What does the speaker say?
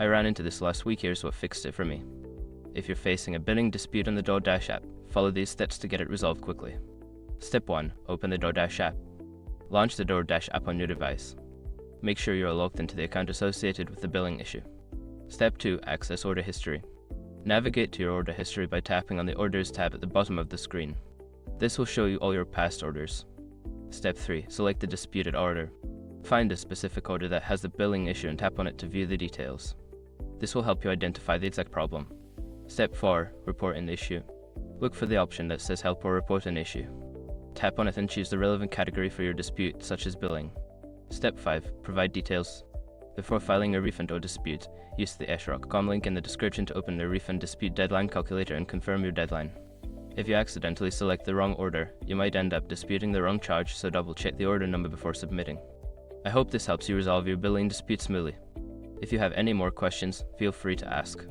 I ran into this last week, here's what fixed it for me. If you're facing a billing dispute on the DoorDash app, follow these steps to get it resolved quickly. Step 1. Open the DoorDash app. Launch the DoorDash app on your device. Make sure you are logged into the account associated with the billing issue. Step 2. Access order history. Navigate to your order history by tapping on the Orders tab at the bottom of the screen. This will show you all your past orders. Step 3. Select the disputed order. Find a specific order that has the billing issue and tap on it to view the details. This will help you identify the exact problem. Step 4. Report an issue. Look for the option that says Help or Report an issue. Tap on it and choose the relevant category for your dispute, such as billing. Step 5. Provide details. Before filing a refund or dispute, use the eshrock.com link in the description to open the refund dispute deadline calculator and confirm your deadline. If you accidentally select the wrong order, you might end up disputing the wrong charge, so double check the order number before submitting. I hope this helps you resolve your billing dispute smoothly. If you have any more questions, feel free to ask.